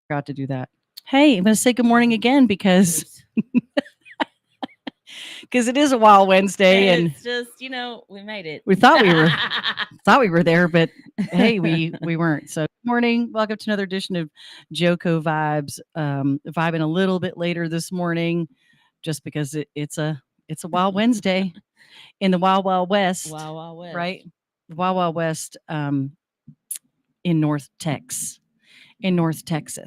Forgot to do that. Hey, I'm going to say good morning again because Oops. it is a wild Wednesday, and It's just, we made it. we thought we were there, but hey, we weren't. So, good morning, welcome to another edition of JoCo Vibes. Vibing a little bit later this morning, just because it's a wild Wednesday in the Wild Wild West, Wow, wow, West. right? The Wild Wild West in North Texas.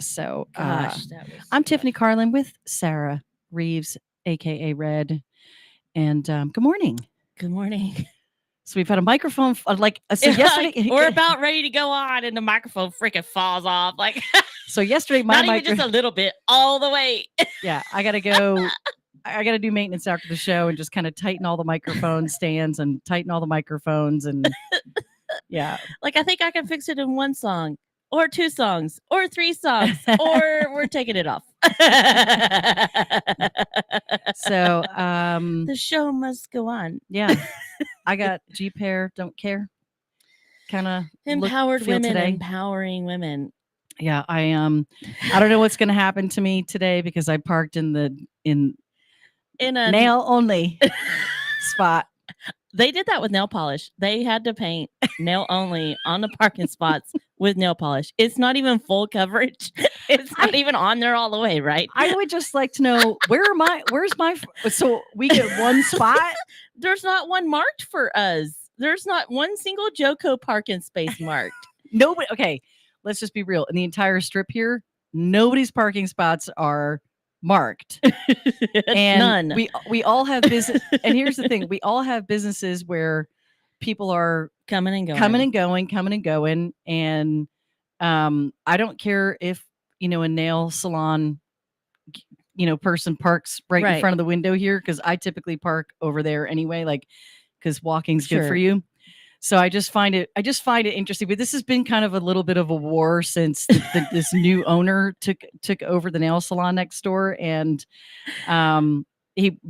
So, Gosh, that was I'm rough. Tiffany Carlen with Sarah Reeves, aka Red, and good morning. Good morning. So we've had a microphone so yesterday. We're about ready to go on, and the microphone freaking falls off. Like, So yesterday, not even just a little bit, all the way. Yeah, I gotta go. I gotta do maintenance after the show and just kind of tighten all the microphone stands and tighten all the microphones and yeah. Like, I think I can fix it in one song, or two songs, or three songs, or we're taking it off. So The show must go on. yeah, I got G pair, don't care. Kind of Empowered women, today. empowering women. Yeah, I don't know what's going to happen to me today because I parked in In a nail only spot. They did that with nail polish. They had to paint nail only on the parking spots with nail polish. It's not even full coverage. It's not even on there all the way, right? I would just like to know where's my so we get one spot. There's not one marked for us. There's not one single JoCo parking space marked. Nobody. Okay, let's just be real. In the entire strip here, nobody's parking spots are marked. And None. we all have business. And here's the thing: we all have businesses where people are coming and going, and I don't care if a nail salon person parks right in front of the window here because I typically park over there anyway, like because walking's good for you. So I just find it interesting. But this has been kind of a little bit of a war since this new owner took over the nail salon next door, and I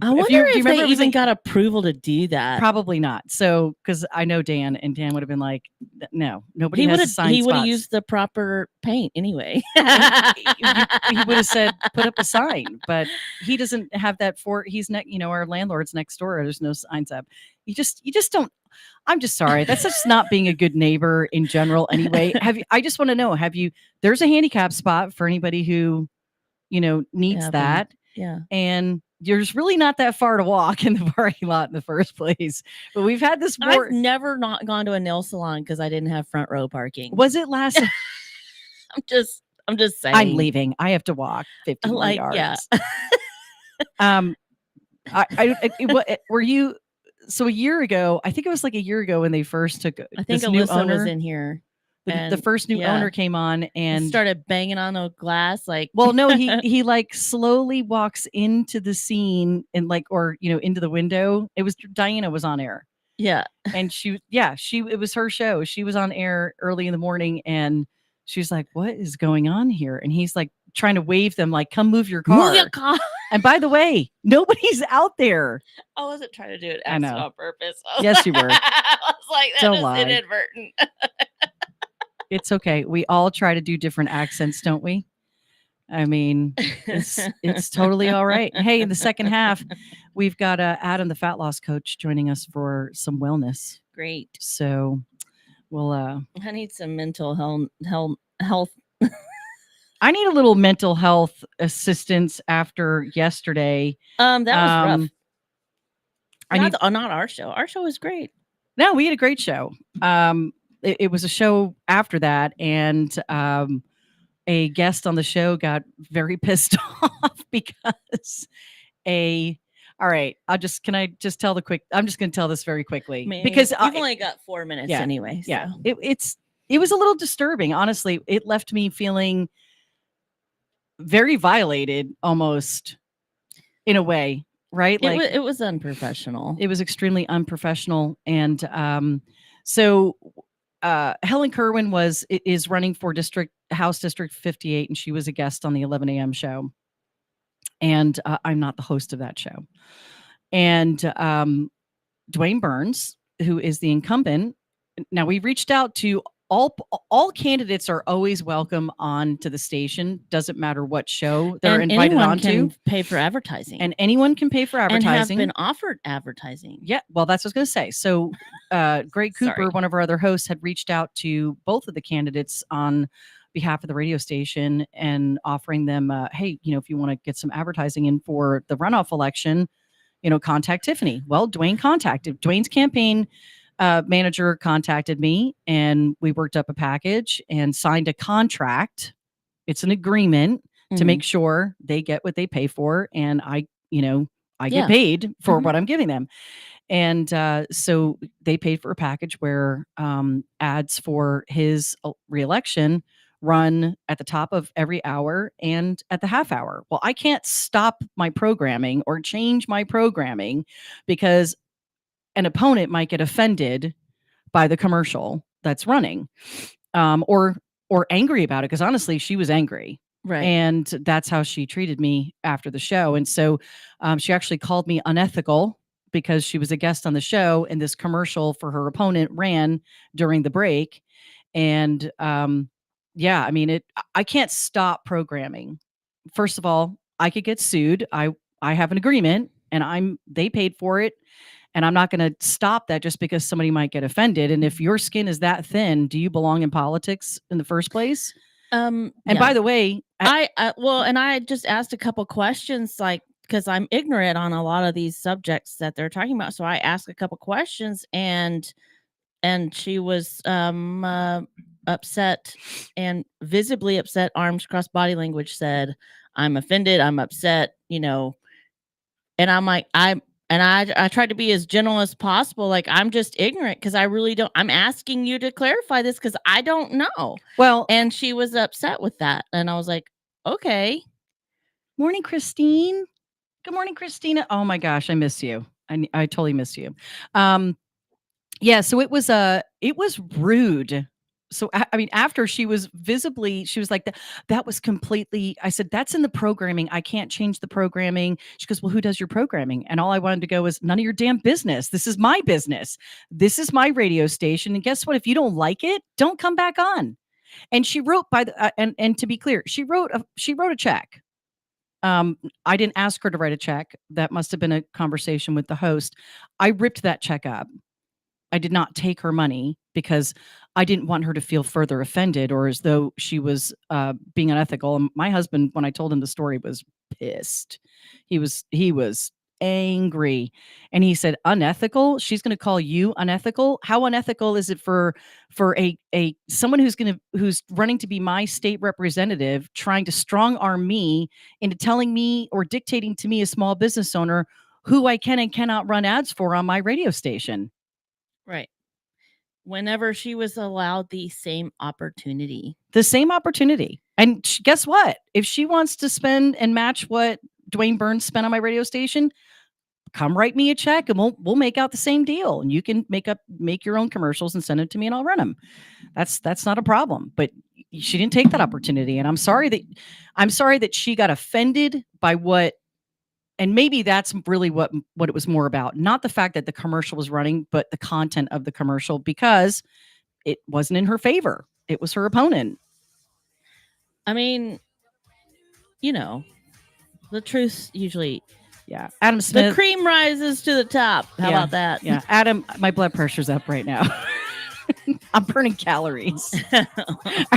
wonder if they even got approval to do that. Probably not. So because I know Dan, and Dan would have been like, "No, nobody has assigned spots." He would have used the proper paint anyway. He would have said, "Put up a sign," but he doesn't have that. He's our landlord's next door. There's no signs up. You just don't. I'm just sorry. That's just not being a good neighbor in general. Anyway, I just want to know: there's a handicap spot for anybody who, needs that? Yeah, and there's really not that far to walk in the parking lot in the first place. But we've had this war. I've never not gone to a nail salon because I didn't have front row parking. Was it last? I'm just saying. I'm leaving. I have to walk 50 yards. Yeah. Were you? So a year ago, I think it was like a year ago when they first took. I think Alyssa new owner was in here. The first new owner came on and started banging on the glass. Like, well, no, he like slowly walks into the scene and into the window. It was Diana was on air. Yeah. And it was her show. She was on air early in the morning and she's like, "What is going on here?" And he's like trying to wave them like, "Come move your car." Move your car. And by the way, nobody's out there. I wasn't trying to do it on purpose. Yes, you were. I was like, that Don't is lie. Inadvertent. It's okay. We all try to do different accents, don't we? I mean, it's totally all right. Hey, in the second half, we've got Adam, the fat loss coach, joining us for some wellness. Great. So we'll. I need some mental health. I need a little mental health assistance after yesterday. That was rough. Not our show. Our show was great. No, we had a great show. It was a show after that, and a guest on the show got very pissed off because all right, can I just tell I'm just going to tell this very quickly because you've only got 4 minutes anyway. So. Yeah, it was a little disturbing. Honestly, it left me feeling very violated, almost in a way. Right? It was unprofessional. It was extremely unprofessional, and so. Helen Kerwin is running for House District 58, and she was a guest on the 11 a.m. show. And I'm not the host of that show. And Dwayne Burns, who is the incumbent, now we reached out to all candidates are always welcome on to the station. Doesn't matter what show they're and invited anyone onto. can pay for advertising. And anyone can pay for advertising. And have been offered advertising. Yeah, well, that's what I was going to say. So Greg Cooper, Sorry. one of our other hosts, had reached out to both of the candidates on behalf of the radio station and offering them, hey, if you want to get some advertising in for the runoff election, contact Tiffany. Well, Dwayne's campaign manager contacted me, and we worked up a package and signed a contract. It's an agreement to make sure they get what they pay for, and I get paid for what I'm giving them. And so they paid for a package where ads for his reelection run at the top of every hour and at the half hour. Well, I can't stop my programming or change my programming because an opponent might get offended by the commercial that's running, or angry about it. Because honestly, she was angry. Right. And that's how she treated me after the show. And so she actually called me unethical because she was a guest on the show and this commercial for her opponent ran during the break. And I can't stop programming. First of all, I could get sued. I have an agreement and they paid for it. And I'm not going to stop that just because somebody might get offended. And if your skin is that thin, do you belong in politics in the first place? And by the way, I just asked a couple questions, like, because I'm ignorant on a lot of these subjects that they're talking about. So I asked a couple questions, and she was upset, and visibly upset, arms crossed, body language, said, "I'm offended. I'm upset," and I'm like, I tried to be as gentle as possible. Like, I'm just ignorant because I really don't. I'm asking you to clarify this because I don't know. Well, and she was upset with that. And I was like, okay. Morning, Christine. Good morning, Christina. Oh my gosh, I miss you. I totally miss you. Yeah, so it was rude. So I mean, after she was like, that was completely, I said, that's in the programming. I can't change the programming. She goes, well, who does your programming? And all I wanted to go was, none of your damn business. This is my business. This is my radio station. And guess what? If you don't like it, don't come back on. And she wrote and to be clear, she wrote a check. I didn't ask her to write a check. That must have been a conversation with the host. I ripped that check up. I did not take her money because I didn't want her to feel further offended or as though she was being unethical. And my husband, when I told him the story, was pissed. He was angry, and he said, "Unethical? She's going to call you unethical? How unethical is it for a someone who's running to be my state representative, trying to strong arm me into telling me or dictating to me, a small business owner, who I can and cannot run ads for on my radio station?" Right. Whenever she was allowed the same opportunity. And guess what? If she wants to spend and match what Dwayne Burns spent on my radio station, come write me a check and we'll make out the same deal. And you can make your own commercials and send it to me and I'll run them. That's not a problem. But she didn't take that opportunity. And I'm sorry that she got offended by what. And maybe that's really what it was more about. Not the fact that the commercial was running, but the content of the commercial, because it wasn't in her favor. It was her opponent. I mean, the truth usually. Yeah. Adam Smith. The cream rises to the top. How about that? Yeah. Adam, my blood pressure's up right now. I'm burning calories. All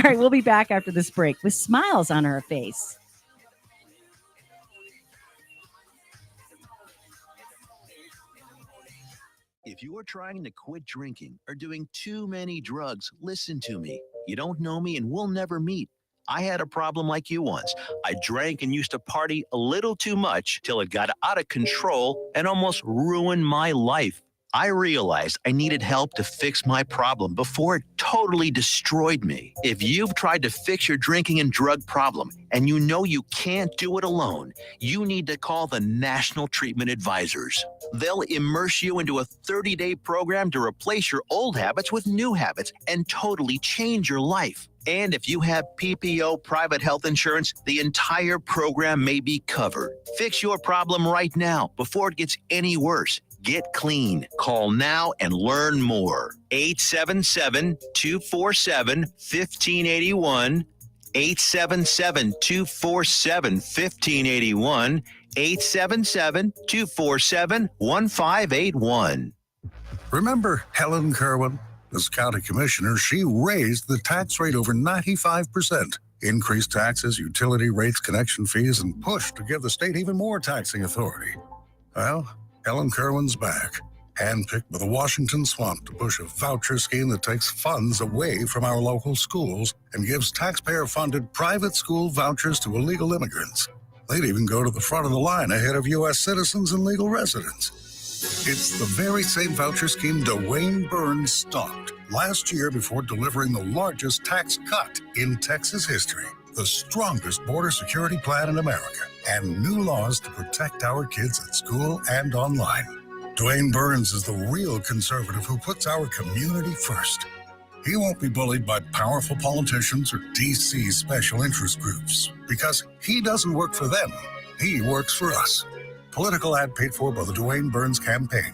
right. We'll be back after this break with smiles on our face. If you are trying to quit drinking or doing too many drugs, listen to me. You don't know me and we'll never meet. I had a problem like you once. I drank and used to party a little too much till it got out of control and almost ruined my life. I realized I needed help to fix my problem before it totally destroyed me. If you've tried to fix your drinking and drug problem and you know you can't do it alone, you need to call the National Treatment Advisors. They'll immerse you into a 30-day program to replace your old habits with new habits and totally change your life. And if you have PPO private health insurance, the entire program may be covered. Fix your problem right now before it gets any worse. Get clean. Call now and learn more. 877-247-1581. 877-247-1581. 877-247-1581. Remember Helen Kerwin? As county commissioner, she raised the tax rate over 95%, increased taxes, utility rates, connection fees, and pushed to give the state even more taxing authority. Well, Helen Kerwin's back, handpicked by the Washington swamp to push a voucher scheme that takes funds away from our local schools and gives taxpayer-funded private school vouchers to illegal immigrants. They'd even go to the front of the line ahead of U.S. citizens and legal residents. It's the very same voucher scheme Dwayne Burns stopped last year before delivering the largest tax cut in Texas history, the strongest border security plan in America, and new laws to protect our kids at school and online. Dwayne Burns is the real conservative who puts our community first. He won't be bullied by powerful politicians or D.C. special interest groups because he doesn't work for them. He works for us. Political ad paid for by the Dwayne Burns campaign.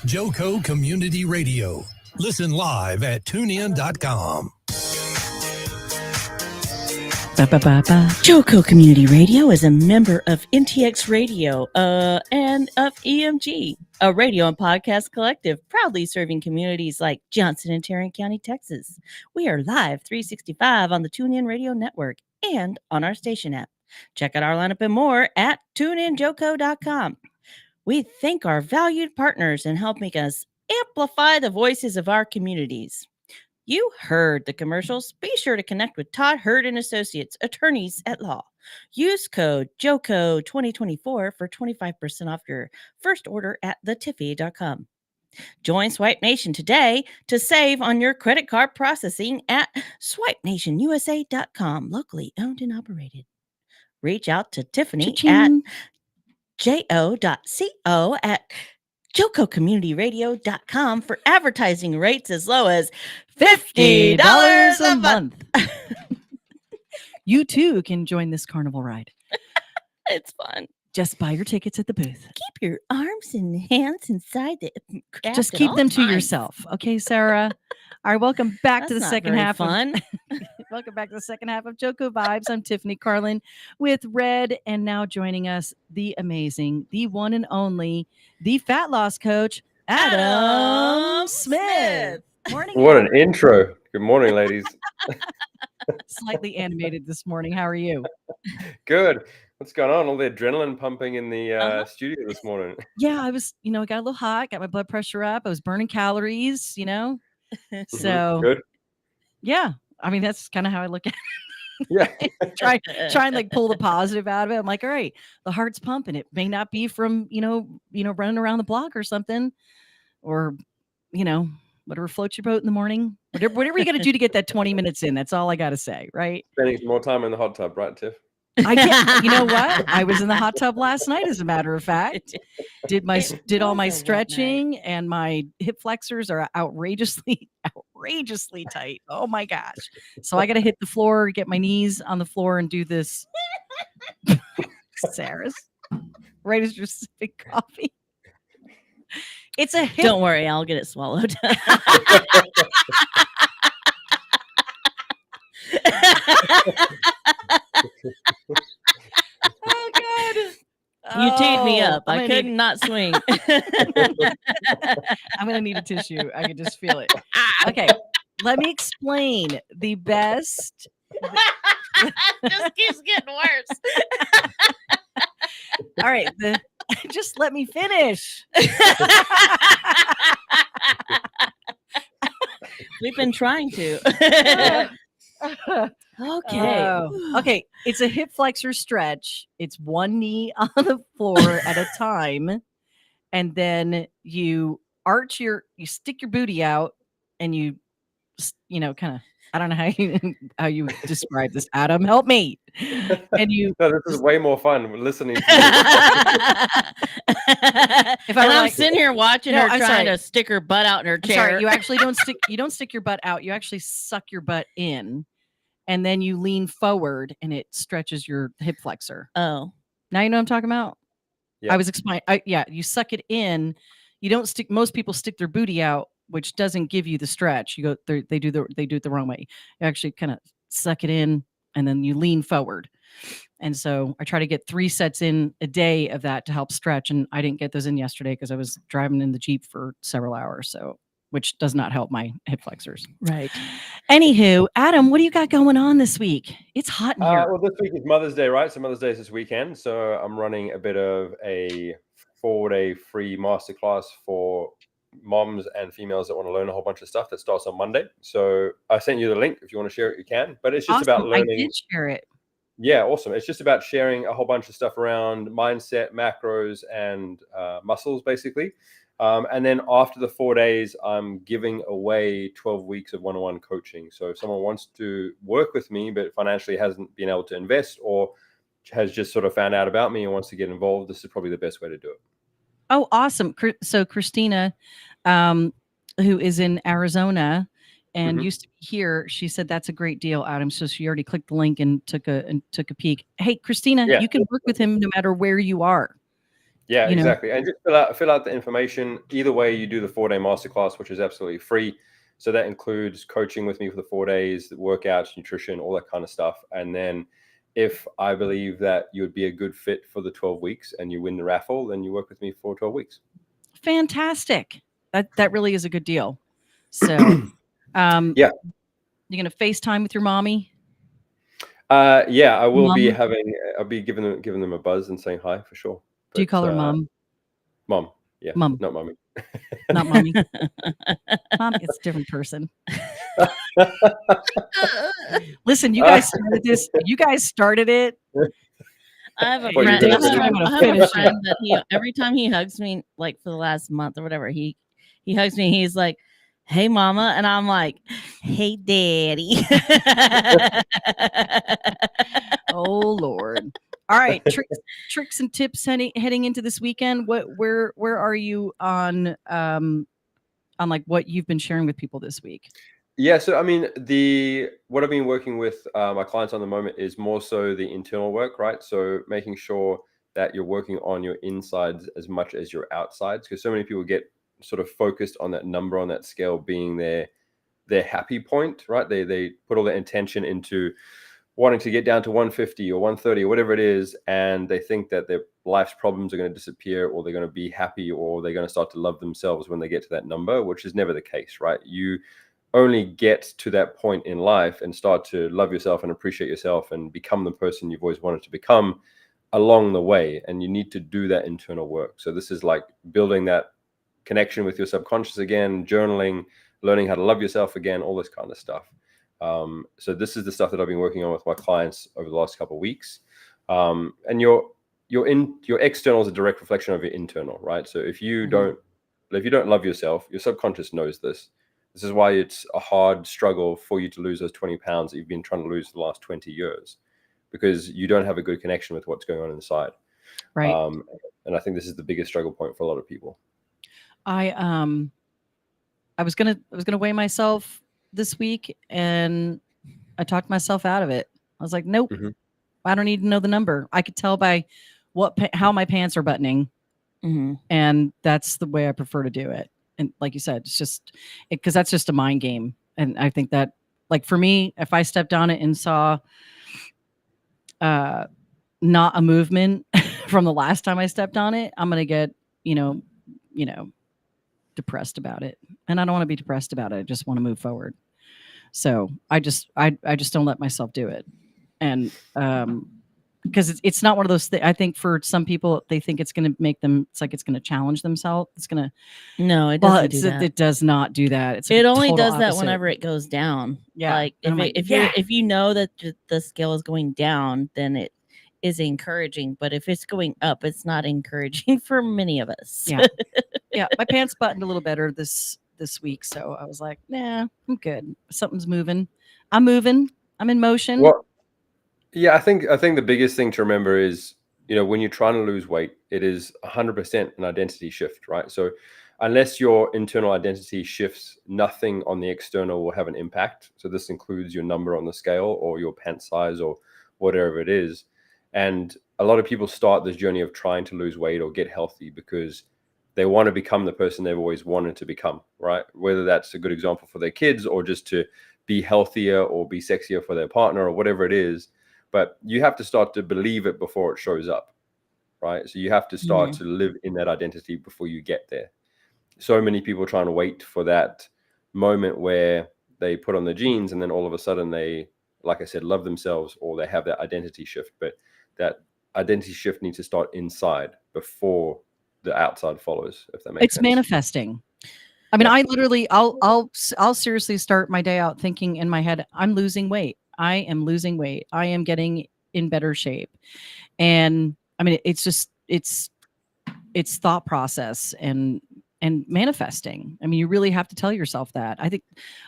JoCo Community Radio. Listen live at tunein.com. JoCo Community Radio is a member of NTX Radio and of EMG, a radio and podcast collective proudly serving communities like Johnson and Tarrant County, Texas. We are live 365 on the TuneIn Radio Network and on our station app. Check out our lineup and more at tuneinjoco.com. We thank our valued partners in helping us amplify the voices of our communities. You heard the commercials. Be sure to connect with Todd Hurd and Associates, attorneys at law. Use code JoCo 2024 for 25% off your first order at thetiffy.com. Join Swipe Nation today to save on your credit card processing at swipenationusa.com, locally owned and operated. Reach out to Tiffany at jo.co at JoCoCommunityRadio.com for advertising rates as low as $50 a month. You too can join this carnival ride. It's fun. Just buy your tickets at the booth. Keep your arms and hands inside the craft. Just at keep all them to times. yourself. Okay, Sarah? All right, welcome back That's to the not second very half. fun. Welcome back to the second half of JoCo Vibes. I'm Tiffany Carlen with Red, and now joining us, the amazing, the one and only, the fat loss coach, Adam Smith. Morning. What Adam. an intro. Good morning, ladies. Slightly animated this morning. How are you? Good. What's going on? All the adrenaline pumping in the studio this morning. Yeah, I was, I got a little hot, got my blood pressure up. I was burning calories, So Good. yeah, I mean, that's kind of how I look at it. Yeah. try and like pull the positive out of it. I'm like, all right, the heart's pumping. It may not be from, running around the block or something, or, whatever floats your boat in the morning, whatever you got to do to get that 20 minutes in. That's all I got to say. Right. Spending some more time in the hot tub, right, Tiff? I did. You know what? I was in the hot tub last night, as a matter of fact. Did all my stretching, and my hip flexors are outrageously tight. Oh my gosh. So I got to hit the floor, get my knees on the floor and do this. Sarah's right as you're sipping coffee. It's a hip. Don't worry, I'll get it swallowed. Oh God. You teed me up. I'm I gonna could not swing. I'm going to need a tissue. I can just feel it. Okay. Let me explain the best. Just keeps getting worse. All right. Just let me finish. We've been trying to. Okay. Okay. It's a hip flexor stretch. It's one knee on the floor at a time. And then you stick your booty out, and you kind of, I don't know how you describe this, Adam. Help me. And you. No, this is way more fun listening to If I'm sitting here watching her trying to stick her butt out in her chair. Sorry, you actually don't stick your butt out. You actually suck your butt in, and then you lean forward, and it stretches your hip flexor. Oh. Now you know what I'm talking about? Yeah. I was explaining. Yeah, you suck it in. You don't stick. Most people stick their booty out, which doesn't give you the stretch. You go. They do it the wrong way. You actually kind of suck it in, and then you lean forward. And so I try to get 3 sets in a day of that to help stretch. And I didn't get those in yesterday because I was driving in the Jeep for several hours. So, which does not help my hip flexors. Right. Anywho, Adam, what do you got going on this week? It's hot in here. Well, this week is Mother's Day, right? So Mother's Day is this weekend. So I'm running a bit of a 4-day free masterclass for moms and females that want to learn a whole bunch of stuff that starts on Monday. So I sent you the link. If you want to share it, you can. But it's just about Awesome. learning. I did share it. Yeah, awesome. It's just about sharing a whole bunch of stuff around mindset, macros, and muscles, basically. And then after the 4 days, I'm giving away 12 weeks of one-on-one coaching. So if someone wants to work with me, but financially hasn't been able to invest or has just sort of found out about me and wants to get involved, this is probably the best way to do it. Oh, awesome. So Christina, who is in Arizona and used to be here, she said that's a great deal, Adam. So she already clicked the link and took a peek. Hey, Christina, you can work with him no matter where you are. Yeah, exactly. And just fill out the information. Either way, you do the 4-day masterclass, which is absolutely free. So that includes coaching with me for the 4 days, the workouts, nutrition, all that kind of stuff. And then if I believe that you would be a good fit for the 12 weeks and you win the raffle, then you work with me for 12 weeks. Fantastic. That really is a good deal. So, yeah. You're going to FaceTime with your mommy? Yeah, I will be I'll be giving them a buzz and saying hi for sure. But, do you call her mom? Mom. Yeah. Mom. Not mommy. Not mommy. Mom, it's a different person. Listen, you guys started this. You guys started it. I have a friend that every time he hugs me, like for the last month or whatever, he hugs me. He's like, "Hey, mama," and I'm like, "Hey, daddy." Oh Lord! All right, tricks and tips heading into this weekend. Where are you on like what you've been sharing with people this week? Yeah, so I mean, what I've been working with my clients on the moment is more so the internal work, right? So making sure that you're working on your insides as much as your outsides, because so many people get sort of focused on that number on that scale being their happy point, right? They put all their intention into wanting to get down to 150 or 130 or whatever it is, and they think that their life's problems are going to disappear, or they're going to be happy, or they're going to start to love themselves when they get to that number, which is never the case, right? You only get to that point in life and start to love yourself and appreciate yourself and become the person you've always wanted to become along the way. And you need to do that internal work. So this is like building that connection with your subconscious again, journaling, learning how to love yourself again, all this kind of stuff. So this is the stuff that I've been working on with my clients over the last couple of weeks. And your external is a direct reflection of your internal, right? So if you don't love yourself, your subconscious knows this. This is why it's a hard struggle for you to lose those 20 pounds that you've been trying to lose for the last 20 years, because you don't have a good connection with what's going on inside. Right. And I think this is the biggest struggle point for a lot of people. I was gonna weigh myself this week, and I talked myself out of it. I was like, nope, I don't need to know the number. I could tell by how my pants are buttoning, and that's the way I prefer to do it. And like you said, it's just because that's just a mind game. And I think that, like, for me, if I stepped on it and saw not a movement from the last time I stepped on it, I'm going to get, depressed about it. And I don't want to be depressed about it. I just want to move forward. So I just don't let myself do it. And, because it's not one of those things. I think for some people, they think it's going to make them. It's like it's going to challenge themselves. It's going to. No, it doesn't do that. It does not do that. It only does that whenever it goes down. Yeah. Like if you know that the scale is going down, then it is encouraging. But if it's going up, it's not encouraging for many of us. Yeah. Yeah. My pants buttoned a little better this week, so I was like, nah, I'm good. Something's moving. I'm moving. I'm in motion. Well, yeah, I think the biggest thing to remember is, when you're trying to lose weight, it is 100% an identity shift, right? So unless your internal identity shifts, nothing on the external will have an impact. So this includes your number on the scale or your pant size or whatever it is. And a lot of people start this journey of trying to lose weight or get healthy because they want to become the person they've always wanted to become, right? Whether that's a good example for their kids or just to be healthier or be sexier for their partner or whatever it is. But you have to start to believe it before it shows up, right? So you have to start to live in that identity before you get there. So many people trying to wait for that moment where they put on the jeans and then all of a sudden they, like I said, love themselves, or they have that identity shift. But that identity shift needs to start inside before the outside follows, if that makes sense. It's manifesting. I mean, I literally, I'll seriously start my day out thinking in my head, I'm losing weight. I am losing weight. I am getting in better shape. And I mean, it's just, it's thought process and manifesting. I mean, you really have to tell yourself that.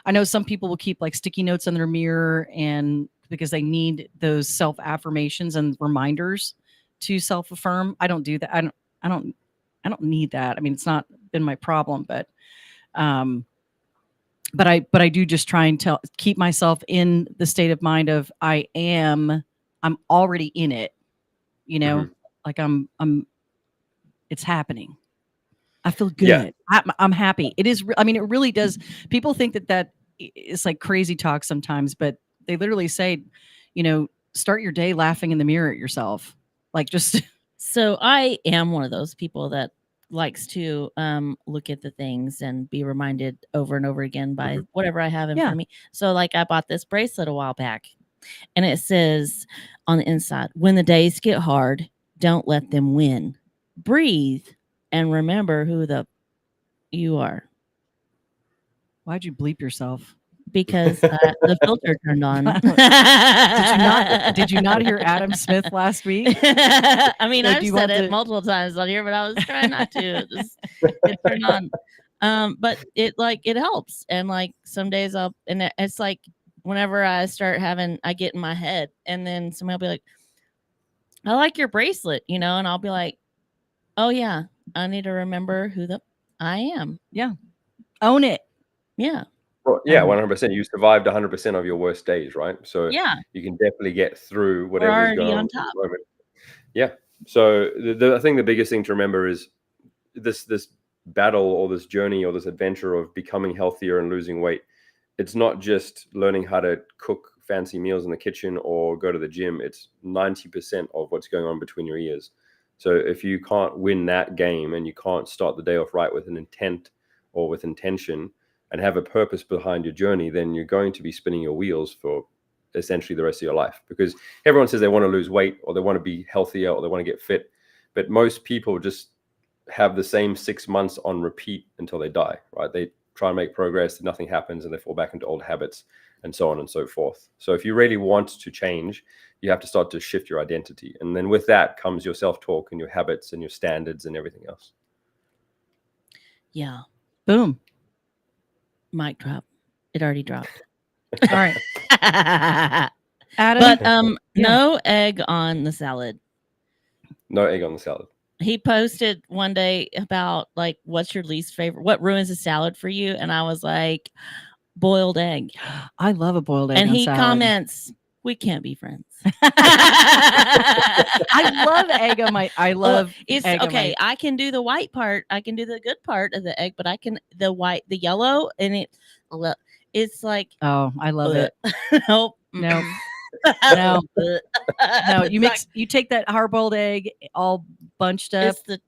I know some people will keep like sticky notes on their mirror, and because they need those self affirmations and reminders to self affirm. I don't do that. I don't need that. I mean, it's not been my problem, but I do just try and keep myself in the state of mind of I'm already in it, you know, like it's happening. I feel good. Yeah. I'm happy. It is. I mean, it really does. People think that it's like crazy talk sometimes, but they literally say, you know, start your day laughing in the mirror at yourself. Like just. So I am one of those people that likes to look at the things and be reminded over and over again by whatever I have in front of me. So like I bought this bracelet a while back, and it says on the inside, when the days get hard, don't let them win. Breathe and remember who you are. Why'd you bleep yourself? Because the filter turned on. Did you not hear Adam Smith last week? I mean, I've said it multiple times on here, but I was trying not to. It turned on. But it helps. And like some days it's like whenever I get in my head, and then somebody will be like, I like your bracelet, you know, and I'll be like, oh yeah, I need to remember who I am. Yeah. Own it. Yeah. Well, yeah, 100%. You survived 100% of your worst days, right? So yeah, you can definitely get through whatever is going on top. Yeah. So I think the biggest thing to remember is this battle or this journey or this adventure of becoming healthier and losing weight. It's not just learning how to cook fancy meals in the kitchen or go to the gym. It's 90% of what's going on between your ears. So if you can't win that game and you can't start the day off right with an intent or with intention and have a purpose behind your journey, then you're going to be spinning your wheels for essentially the rest of your life. Because everyone says they want to lose weight or they want to be healthier or they want to get fit. But most people just have the same 6 months on repeat until they die, right? They try and make progress, nothing happens, and they fall back into old habits and so on and so forth. So if you really want to change, you have to start to shift your identity. And then with that comes your self-talk and your habits and your standards and everything else. Yeah. Boom. Mic drop. It already dropped. All right. Adam, but no egg on the salad. No egg on the salad. He posted one day about like, what's your least favorite? What ruins a salad for you? And I was like, boiled egg. I love a boiled egg. And he salad. comments, we can't be friends. I love egg on my. I love it's egg okay. On my, I can do the white part. I can do the good part of the egg, but I can the yellow, and it's like. Oh, I love it. Nope. No. No. You take that hard boiled egg all bunched up, the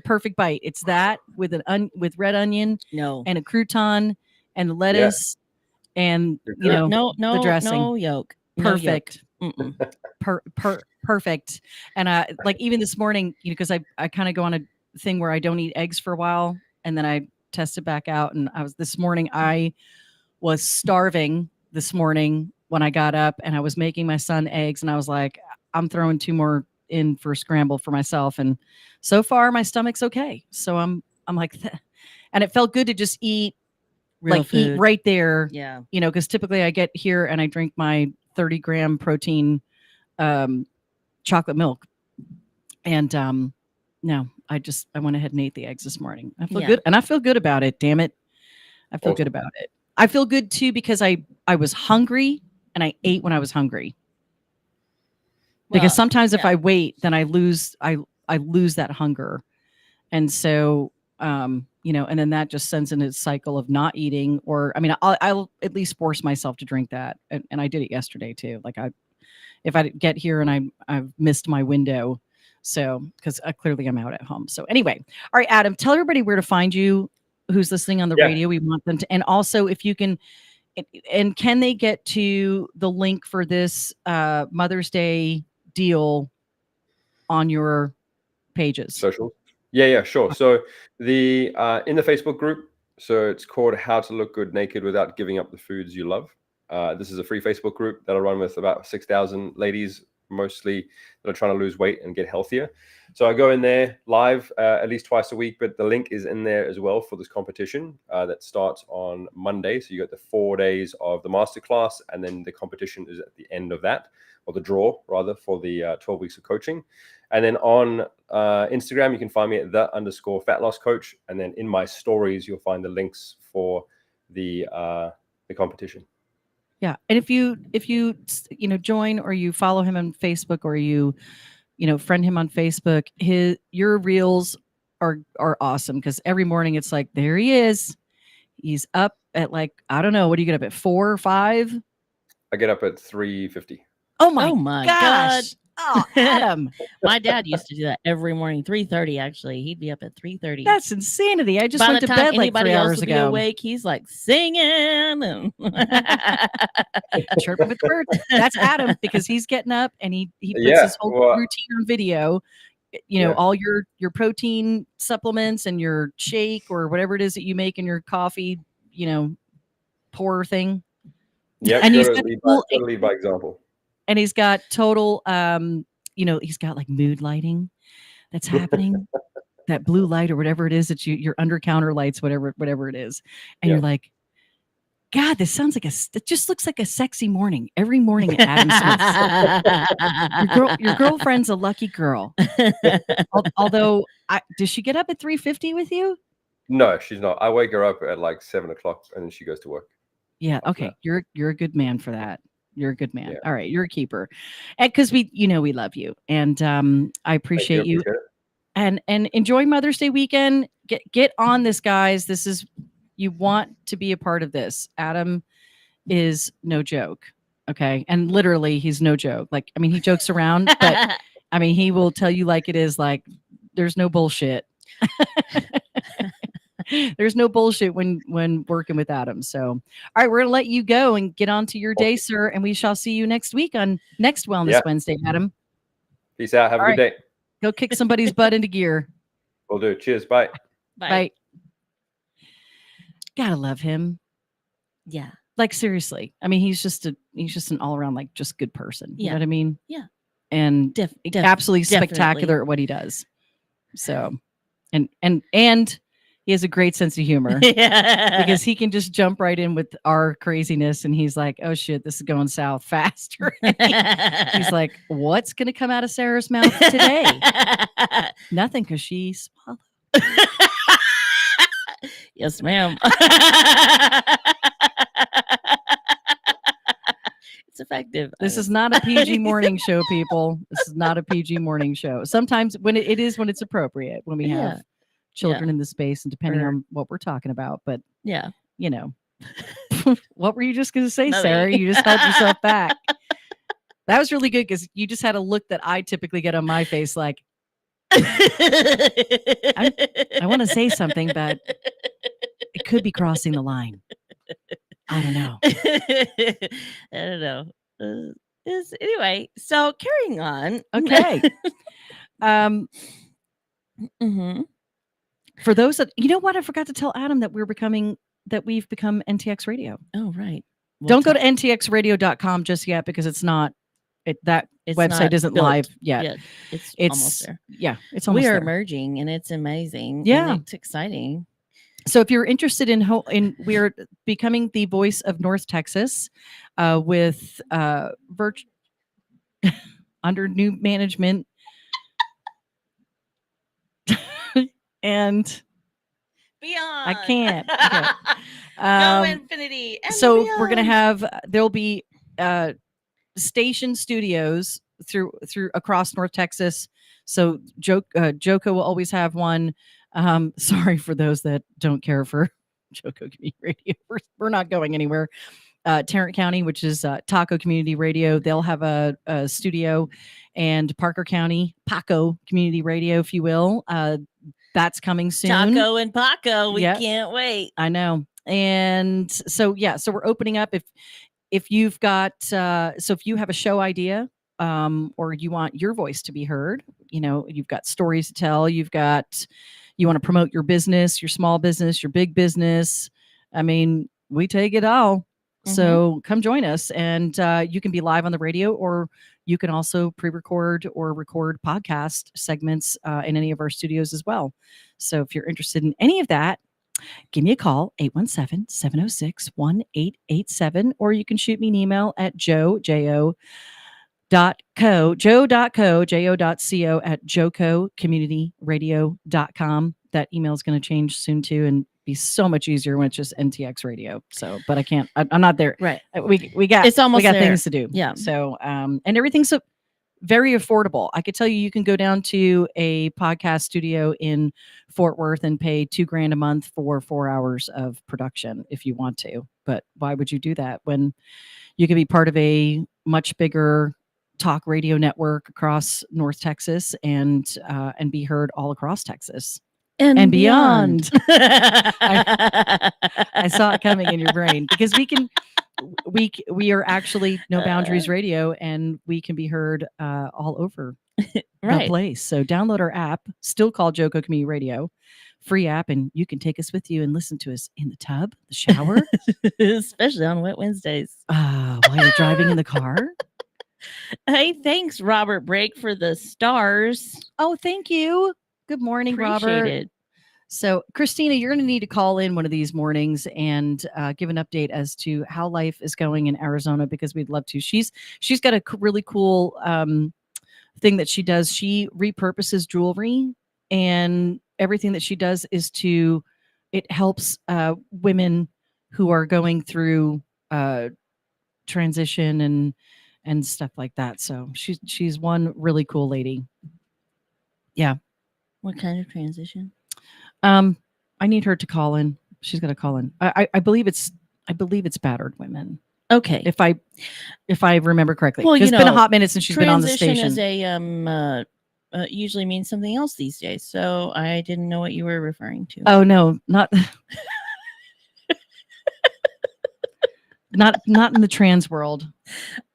perfect bite. It's that with with red onion, and a crouton and lettuce, and the dressing. No yolk. Perfect. No yolk. Perfect. And like even this morning, because I kind of go on a thing where I don't eat eggs for a while, and then I test it back out. And I was starving this morning when I got up, and I was making my son eggs, and I was like, I'm throwing 2 more in for scramble for myself. And so far my stomach's okay. So I'm like, and it felt good to just eat real food. Eat right there. Yeah. Because typically I get here and I drink my 30-gram protein chocolate milk. And no, I went ahead and ate the eggs this morning. I feel good, and I feel good about it. Damn it. I feel good about it. I feel good too because I was hungry and I ate when I was hungry. because sometimes if yeah. I wait, then I lose that hunger. And so, and then that just sends in a cycle of not eating, or, I mean, I'll at least force myself to drink that. And I did it yesterday too. Like if I get here and I've missed my window. So, cause clearly I'm out at home. So anyway, all right, Adam, tell everybody where to find you, who's listening on the radio. We want them to, and also if you can, and can they get to the link for this Mother's Day deal on your pages? Socials. Yeah, sure. So the in the Facebook group, so it's called How to Look Good Naked Without Giving Up the Foods You Love. This is a free Facebook group that I run with about 6,000 ladies, mostly that are trying to lose weight and get healthier. So I go in there live at least twice a week, but the link is in there as well for this competition that starts on Monday. So you got the 4 days of the masterclass, and then the competition is at the end of that, or the draw rather, for the 12 weeks of coaching. And then on Instagram, you can find me at _fat loss coach. And then in my stories, you'll find the links for the competition. Yeah. And if you join, or you follow him on Facebook, or you friend him on Facebook, your reels are awesome, because every morning it's like, there he is. He's up at like, I don't know, what do you get up at, 4 or 5? I get up at 3:50. Oh my God. gosh. Oh, Adam. My dad used to do that every morning, 3:30 actually. He'd be up at 3:30. That's insanity. I just By went the to time bed like anybody 3 else hours would be ago. awake, he's like singing and Chirping with the birds. That's Adam, because he's getting up and he puts his whole routine on video. All your protein supplements and your shake or whatever it is that you make in your coffee, pour thing. Yeah, and he's lead by example. And he's got total, he's got like mood lighting that's happening, that blue light or whatever it is that your under counter lights, whatever it is, and you're like, God, this sounds like it just looks like a sexy morning every morning at Adam Smith's. Your girlfriend's a lucky girl. Although, does she get up at 3:50 with you? No, she's not. I wake her up at like 7 o'clock, and then she goes to work. Yeah. Okay. You're a good man for that. You're a good man. Yeah. All right. You're a keeper. And because we love you, and I appreciate you. And enjoy Mother's Day weekend. Get on this, guys. You want to be a part of this. Adam is no joke. Okay. And literally he's no joke. Like, I mean, he jokes around, but I mean, he will tell you like it is, like there's no bullshit. There's no bullshit when working with Adam. So, all right, we're going to let you go and get on to your day, sir. And we shall see you next week on Next Wellness Wednesday, Adam. Peace out. Have a good day. Go kick somebody's butt into gear. Will do. Cheers. Bye. Bye. Gotta love him. Yeah. Like, seriously. I mean, he's just an all around, like, just good person. You know what I mean? Yeah. And absolutely spectacular at what he does. So, and he has a great sense of humor. Because he can just jump right in with our craziness, and he's like, oh shit, this is going south fast. He's like, what's going to come out of Sarah's mouth today? Nothing, because she swallowed. Yes, ma'am. It's effective. This is not a PG morning show, people. This is not a PG morning show. Sometimes when it is when it's appropriate, when we have children in the space, and depending on what we're talking about. But what were you just going to say, Sarah? You just held yourself back. That was really good, because you just had a look that I typically get on my face, like, I want to say something, but it could be crossing the line. I don't know. I don't know. Anyway, so carrying on. Okay. For those that, you know what, I forgot to tell Adam that we've become NTX Radio. Oh, right. Don't go to ntxradio.com just yet, because it's not. That website isn't live yet. It's almost there. Yeah, it's almost there. We are there. merging, and it's amazing. Yeah, it's exciting. So if you're interested in we're becoming the voice of North Texas with under new management and beyond. I can't. Go infinity. And so beyond. we're gonna have there'll be station studios through across North Texas. So JoCo will always have one. Sorry for those that don't care for JoCo Community Radio. We're not going anywhere. Tarrant County, which is Taco Community Radio, they'll have a studio, and Parker County, Paco Community Radio, if you will. That's coming soon. Taco and Paco, we Yep. can't wait. I know. And so so we're opening up if you've got so if you have a show idea, or you want your voice to be heard, you've got stories to tell, you want to promote your business, your small business, your big business. I mean, we take it all. So come join us, and you can be live on the radio, or you can also pre-record or record podcast segments in any of our studios as well. So if you're interested in any of that, give me a call, 817-706-1887, or you can shoot me an email at joe.co, at jococommunityradio.com. That email is going to change soon too, and be so much easier when it's just NTX radio. So, but I can't, I'm not there. Right. We got there. things to do. Yeah. So, and everything's so very affordable. I could tell you can go down to a podcast studio in Fort Worth and pay $2,000 a month for 4 hours of production if you want to. But why would you do that when you can be part of a much bigger talk radio network across North Texas and be heard all across Texas and beyond. I saw it coming in your brain, because we are actually No Boundaries Radio, and we can be heard all over the place. So download our app, still called JoCo Community Radio, free app, and you can take us with you and listen to us in the tub, the shower, especially on wet Wednesdays, while you're driving in the car. Hey, thanks, Robert Brake, for the stars. Oh, thank you. Good morning, Robert. It. So, Christina, you're going to need to call in one of these mornings and give an update as to how life is going in Arizona, because we'd love to. She's got a really cool thing that she does. She repurposes jewelry, and everything that she does is it helps women who are going through transition and stuff like that. So she's one really cool lady. Yeah. What kind of transition? I need her to call in. She's got to call in. I believe it's battered women. Okay. If I remember correctly. Well, it's been a hot minute since she's been on the station. Transition is usually means something else these days. So I didn't know what you were referring to. Oh no, not not in the trans world.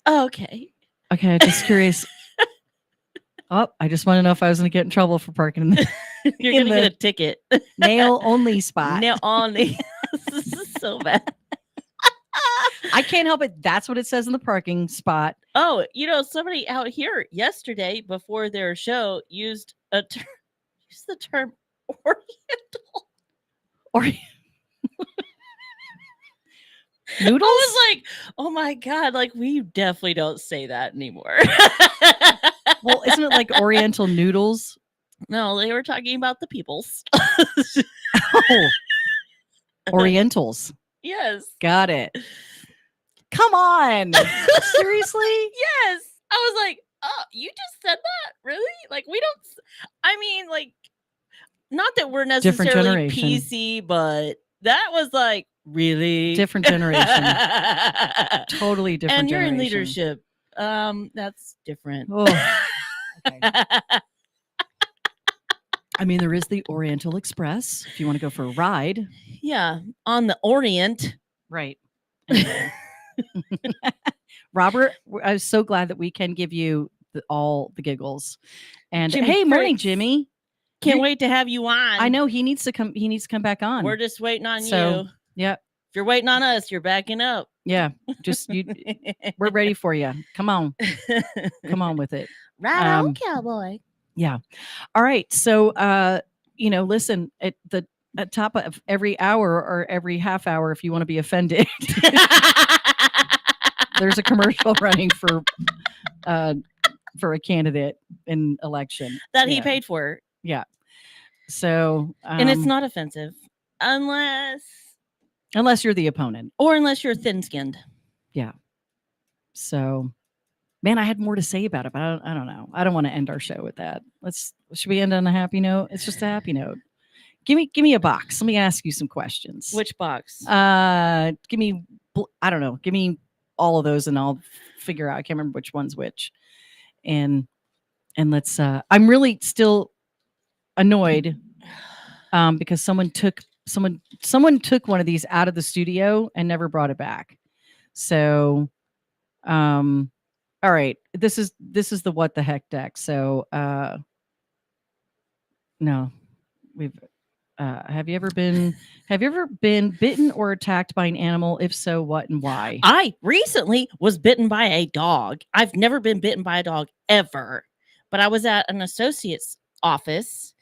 Oh, okay. Okay, just curious. Oh, I just want to know if I was going to get in trouble for parking in the You're going to get a ticket. Nail only spot. Nail only. This is so bad. I can't help it. That's what it says in the parking spot. Oh, somebody out here yesterday before their show used the term Oriental. Noodles? I was like, oh my God, like we definitely don't say that anymore. Well, isn't it like Oriental noodles? No, they were talking about the peoples. Oh, Orientals. Yes. Got it. Come on. Seriously? Yes. I was like, oh, you just said that? Really? Like, we don't, I mean, like, not that we're necessarily PC, but that was like, really? Different generation. Totally different and you're generation. in leadership. That's different. Oh, okay. I mean, there is the Oriental Express if you want to go for a ride. Yeah, on the Orient. Right. Anyway. Robert, I was so glad that we can give you all the giggles. And Jimmy hey, morning, Fritz. Jimmy. Can't wait to have you on. I know he needs to come. He needs to come back on. We're just waiting on So, you. Yeah. If you're waiting on us, you're backing up. Yeah. Just you. We're ready for you. Come on. Come on with it. Right on, cowboy. Yeah. All right. So, listen, at the top of every hour or every half hour, if you want to be offended, there's a commercial running for a candidate in election that he paid for. Yeah. So, and it's not offensive unless you're the opponent, or unless you're thin-skinned. Yeah. So, Man, I had more to say about it, but I don't know. I don't want to end our show with that. Should we end on a happy note? It's just a happy note. Give me a box. Let me ask you some questions. Which box? Give me, I don't know. Give me all of those and I'll figure out. I can't remember which one's which. And let's, I'm really still annoyed because someone took one of these out of the studio and never brought it back. So, all right, this is the what the heck deck. So, no, we've, have you ever been bitten or attacked by an animal? If so, what and why? I recently was bitten by a dog. I've never been bitten by a dog ever, but I was at an associate's office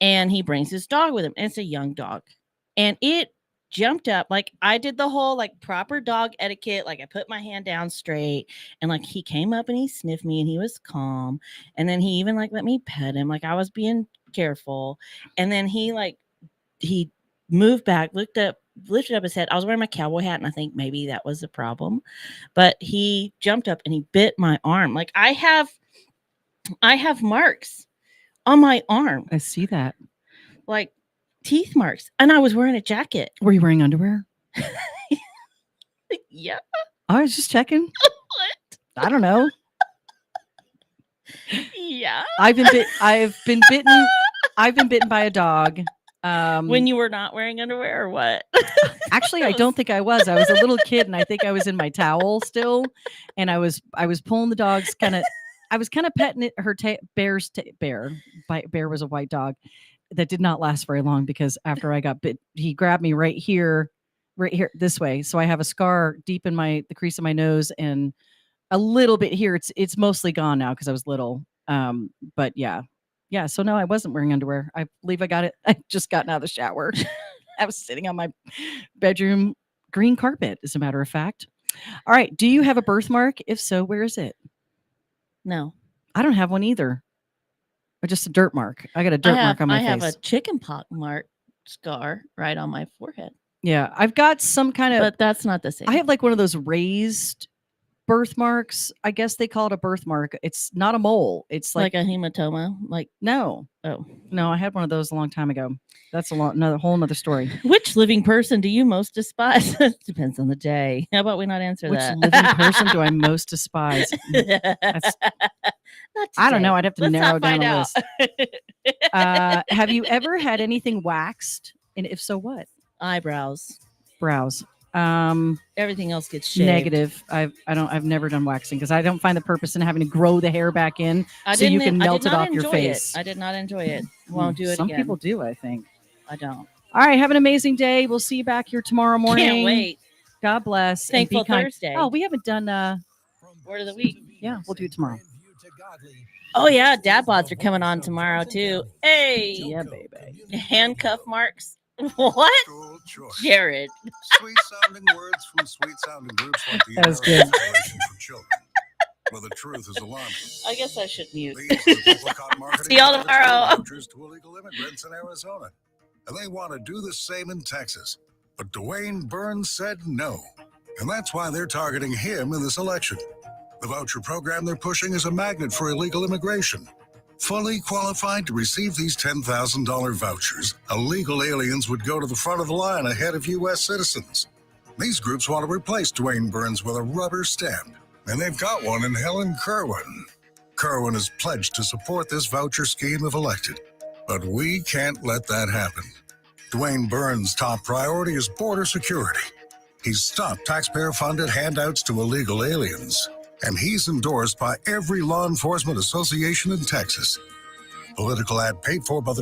and he brings his dog with him. And it's a young dog. And it jumped up. Like I did the whole like proper dog etiquette. Like I put my hand down straight and like he came up and he sniffed me and he was calm. And then he even like let me pet him. Like I was being careful. And then he moved back, lifted up his head. I was wearing my cowboy hat and I think maybe that was the problem. But he jumped up and he bit my arm. Like I have marks on my arm. I see that. Like teeth marks. And I was wearing a jacket. Were you wearing underwear? Yeah. I was just checking. What? I don't know. Yeah. I've been bitten by a dog. When you were not wearing underwear or what? Actually, I don't think I was. I was a little kid and I think I was in my towel still. And I was pulling the dog's I was kind of petting it, Bear was a white dog that did not last very long because after I got bit, he grabbed me right here this way. So I have a scar deep in the crease of my nose and a little bit here. It's mostly gone now because I was little. But yeah. Yeah. So no, I wasn't wearing underwear. I believe I got it. I just gotten out of the shower. I was sitting on my bedroom green carpet, as a matter of fact. All right. Do you have a birthmark? If so, where is it? No. I don't have one either. Or just a dirt mark. I got a dirt mark on my face. I have a chicken pox scar right on my forehead. Yeah. I've got some kind of. But that's not the same. I have like one of those raised birthmarks. I guess they call it a birthmark. It's not a mole. It's like a hematoma. Like no. Oh no, I had one of those a long time ago. That's another whole nother story. Which living person do you most despise? Depends on the day. How about we not answer that? Which living person do I most despise? I don't know. I'd have to narrow down a list. Have you ever had anything waxed? And if so, what? Eyebrows. Brows. Everything else gets shaved. Negative. I've never done waxing because I don't find the purpose in having to grow the hair back in so you can melt it off your face. I did not enjoy it. Won't do it Some again. people do, I think. I don't. All right. Have an amazing day. We'll see you back here tomorrow morning. Can't wait. God bless. Thankful Thursday. Oh, we haven't done Word of the week. Yeah, we'll do it tomorrow. Oh yeah, dad bods are coming on tomorrow too. Hey, yeah, baby. Handcuff marks. What? Jared. Sweet sounding words from sweet sounding groups like the That was good. Coalition for Children. Well, the truth is alarming. I guess I should mute. See y'all tomorrow. To illegal immigrants in Arizona, and they want to do the same in Texas. But Dwayne Burns said no, and that's why they're targeting him in this election. The voucher program they're pushing is a magnet for illegal immigration. Fully qualified to receive these $10,000 vouchers, illegal aliens would go to the front of the line ahead of U.S. citizens. These groups want to replace Dwayne Burns with a rubber stamp, and they've got one in Helen Kerwin. Kerwin has pledged to support this voucher scheme if elected, but we can't let that happen. Dwayne Burns' top priority is border security. He's stopped taxpayer-funded handouts to illegal aliens, and he's endorsed by every law enforcement association in Texas. Political ad paid for by the